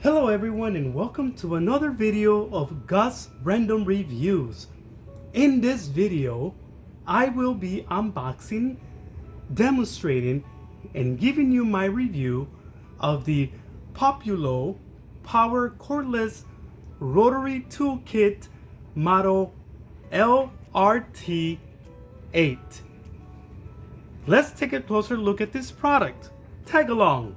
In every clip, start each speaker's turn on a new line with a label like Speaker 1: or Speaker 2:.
Speaker 1: Hello everyone and welcome to another video of Gus Random Reviews. In this video, I will be unboxing, demonstrating, and giving you my review of the POPULO Power Cordless Rotary Toolkit model LRT-8. Let's take a closer look at this product. Tag along.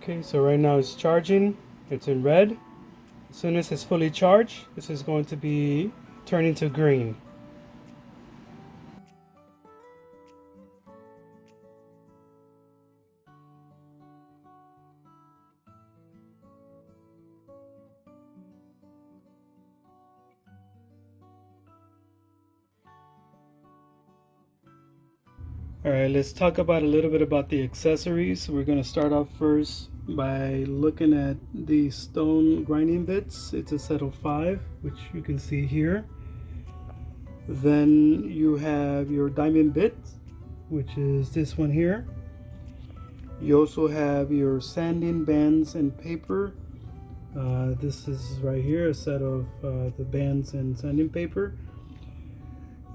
Speaker 1: Okay, so right now it's charging. It's in red. As soon as it's fully charged, this is going to be turning to green. Alright, let's talk about a little bit about the accessories. We're going to start off first by looking at the stone grinding bits. It's a set of 5, which you can see here. Then you have your diamond bit, which is this one here. You also have your sanding bands and paper. This is right here, a set of the bands and sanding paper.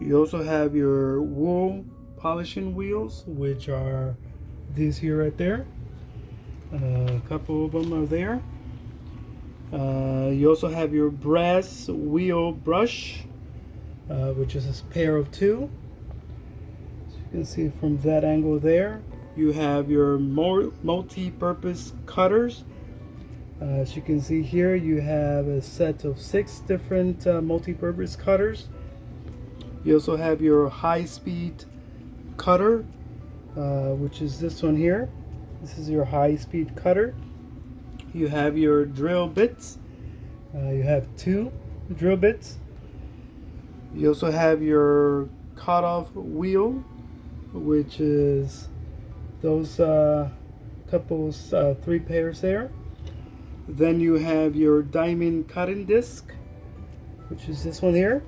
Speaker 1: You also have your wool polishing wheels, which are these here right there. A couple of them are there. You also have your brass wheel brush, which is a pair of 2. So you can see from that angle there. You have your multi-purpose cutters. As you can see here, you have a set of 6 different multi-purpose cutters. You also have your high-speed cutter, which is this one here. This is your high-speed cutter. You have your drill bits. You have 2 drill bits. You also have your cut-off wheel, which is those couples 3 pairs there. Then you have your diamond cutting disc, which is this one here.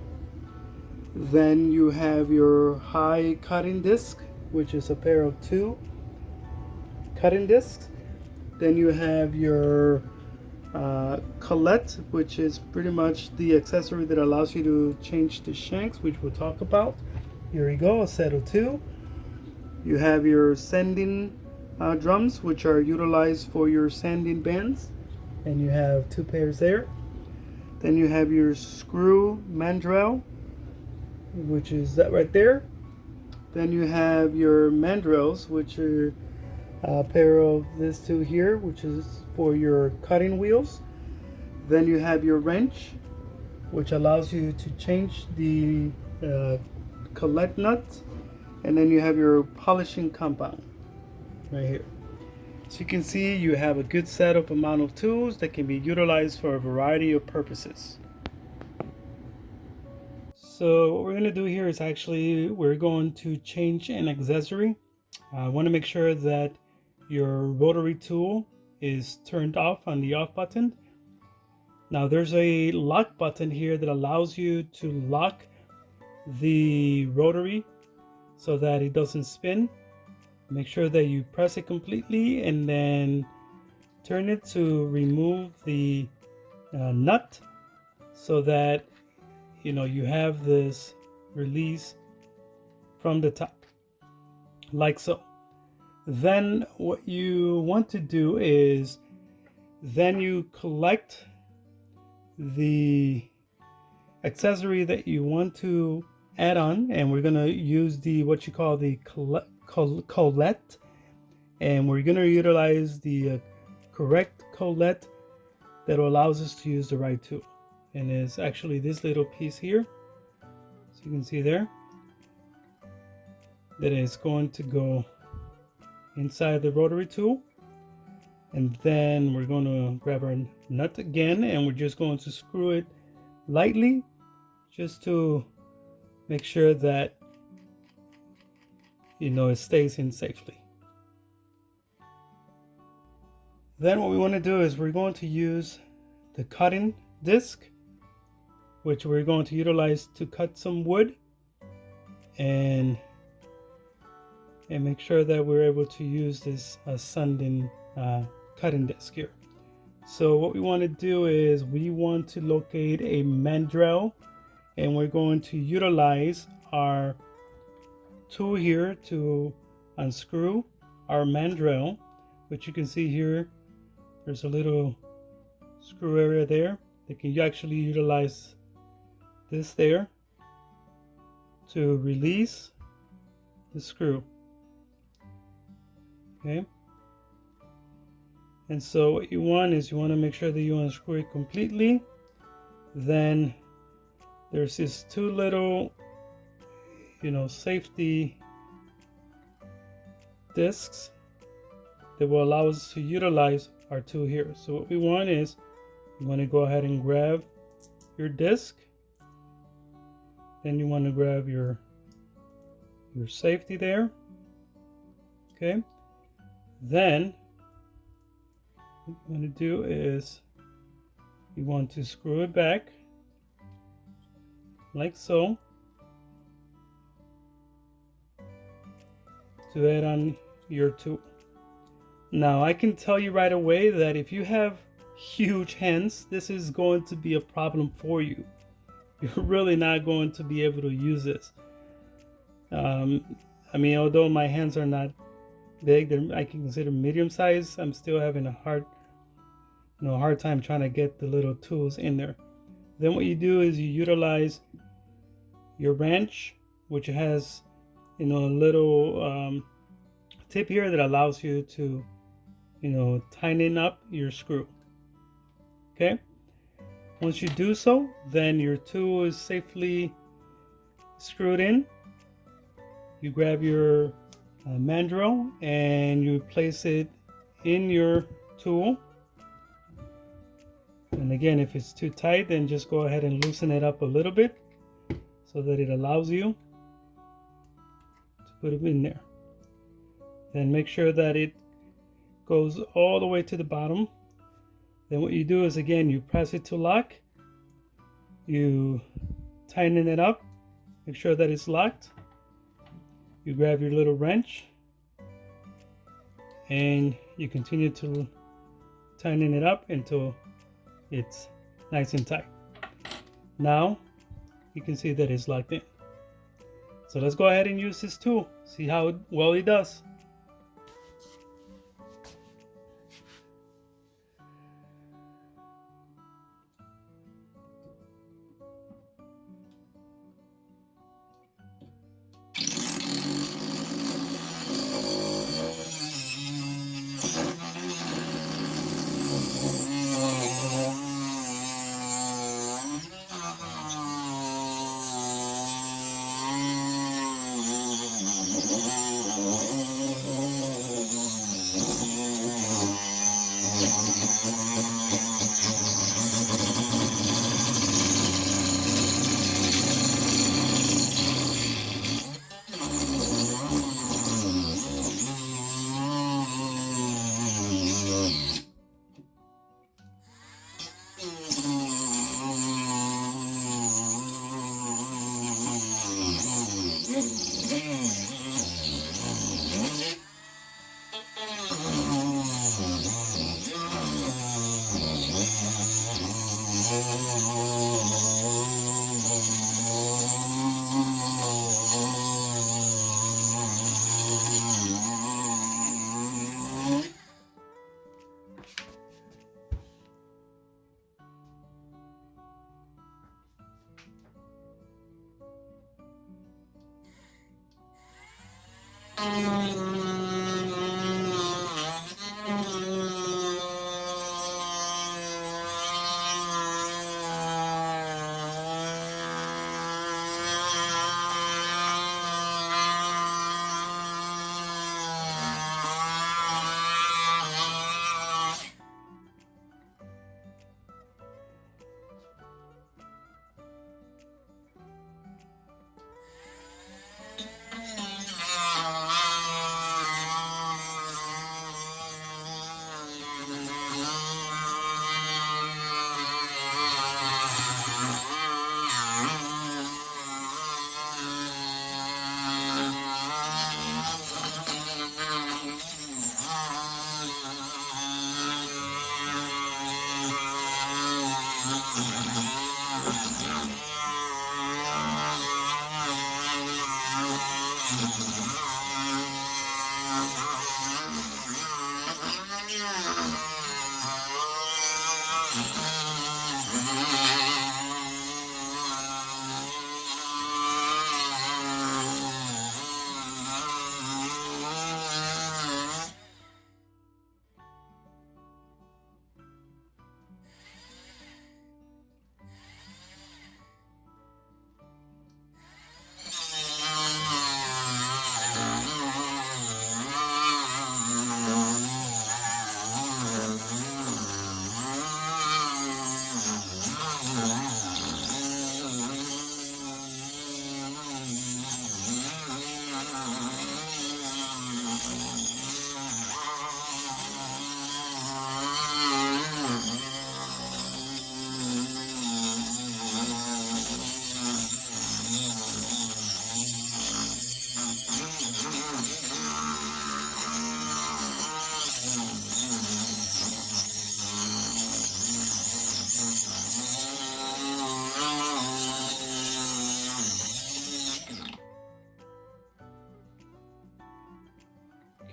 Speaker 1: Then you have your high cutting disc, which is a pair of 2 cutting discs. Then you have your collet, which is pretty much the accessory that allows you to change the shanks, which we'll talk about. Here we go, a set of 2. You have your sanding drums, which are utilized for your sanding bands, and you have 2 pairs there. Then you have your screw mandrel, which is that right there. Then you have your mandrels, which are a pair of these 2 here, which is for your cutting wheels. Then you have your wrench, which allows you to change the collet nut, and then you have your polishing compound right here. So you can see you have a good set of amount of tools that can be utilized for a variety of purposes. So what we're going to do here is actually we're going to change an accessory. I want to make sure that your rotary tool is turned off on the off button. Now there's a lock button here that allows you to lock the rotary so that it doesn't spin. Make sure that you press it completely and then turn it to remove the nut so that you have this release from the top, like so. Then what you want to do is then you collect the accessory that you want to add on, and we're going to use the what you call the collet, and we're going to utilize the correct collet that allows us to use the right tool, and it's actually this little piece here, so you can see there that is going to go inside the rotary tool. And then we're going to grab our nut again, and we're just going to screw it lightly just to make sure that it stays in safely. Then what we want to do is we're going to use the cutting disc, which we're going to utilize to cut some wood and make sure that we're able to use this sanding cutting disc here. So what we want to do is we want to locate a mandrel, and we're going to utilize our tool here to unscrew our mandrel, which you can see here there's a little screw area there that can actually utilize this there to release the screw. Okay, and so what you want is you want to make sure that you unscrew it completely. Then there's these two little safety discs that will allow us to utilize our tool here. So what we want is you want to go ahead and grab your disc, then you want to grab your safety there. Okay, then what you want to do is you want to screw it back like so to add on your tool. Now I can tell you right away that if you have huge hands, this is going to be a problem for you. You're really not going to be able to use this. I mean, although my hands are not big, I can consider medium size, I'm still having a hard time trying to get the little tools in there. Then what you do is you utilize your wrench, which has a little tip here that allows you to tighten up your screw. Okay, once you do so, then your tool is safely screwed in. You grab your mandrel and you place it in your tool, and again, if it's too tight, then just go ahead and loosen it up a little bit so that it allows you to put it in there. Then make sure that it goes all the way to the bottom. Then what you do is, again, you press it to lock, you tighten it up, make sure that it's locked. You grab your little wrench and you continue to tighten it up until it's nice and tight. Now you can see that it's locked in. So let's go ahead and use this tool, see how well it does.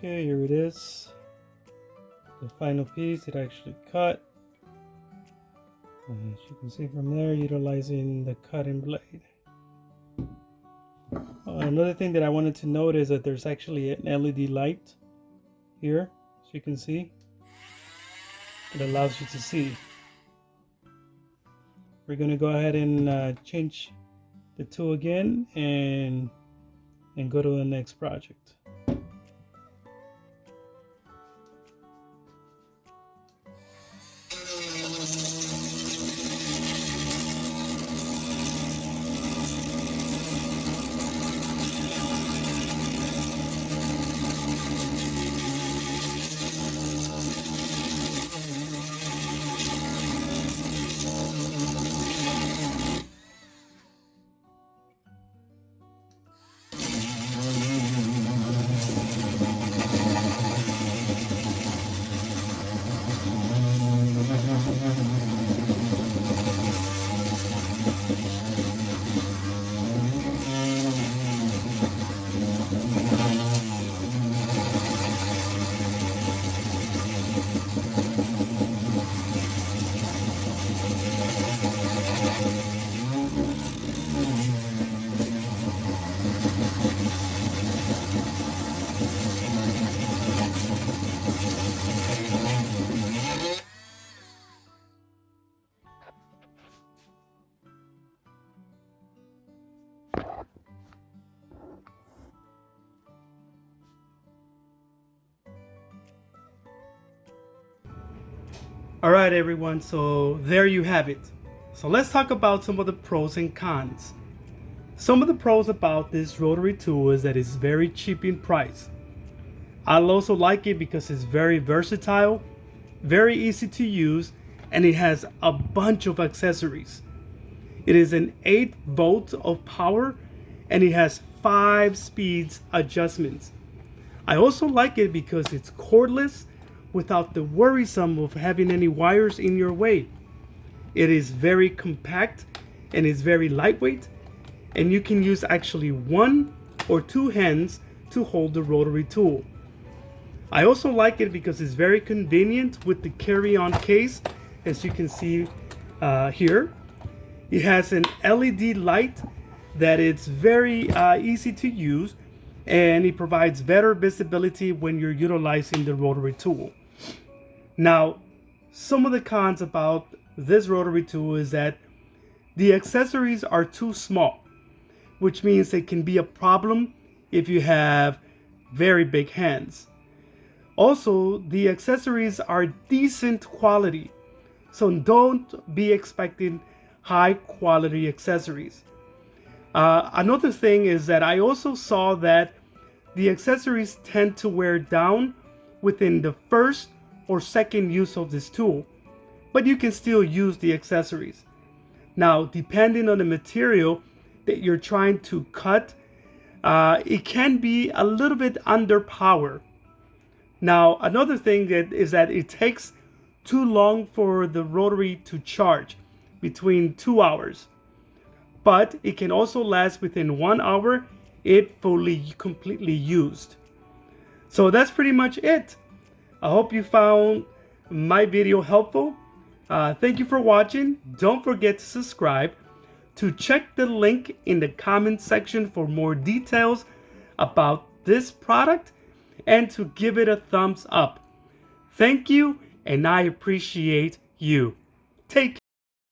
Speaker 1: Okay, here it is. The final piece, it actually cut. As you can see from there, utilizing the cutting blade. Another thing that I wanted to note is that there's actually an LED light here, as you can see. It allows you to see. We're going to go ahead and change the tool again and go to the next project. All right, everyone, so there you have it. So let's talk about some of the pros and cons. Some of the pros about this rotary tool is that it's very cheap in price. I also like it because it's very versatile, very easy to use, and it has a bunch of accessories. It is an 8 volts of power, and it has 5 speeds adjustments. I also like it because it's cordless without the worrisome of having any wires in your way. It is very compact and it's very lightweight, and you can use actually 1 or 2 hands to hold the rotary tool. I also like it because it's very convenient with the carry-on case, as you can see here. It has an LED light that it's very easy to use, and it provides better visibility when you're utilizing the rotary tool. Now, some of the cons about this rotary tool is that the accessories are too small, which means it can be a problem if you have very big hands. Also, the accessories are decent quality, so don't be expecting high quality accessories. Another thing is that I also saw that the accessories tend to wear down within the first or second use of this tool, but you can still use the accessories. Now, depending on the material that you're trying to cut, it can be a little bit underpower. Now, another thing is that it takes too long for the rotary to charge, between 2 hours. But it can also last within 1 hour if fully completely used. So that's pretty much it. I hope you found my video helpful. Thank you for watching. Don't forget to subscribe, to check the link in the comment section for more details about this product, and to give it a thumbs up. Thank you, and I appreciate you. Take care.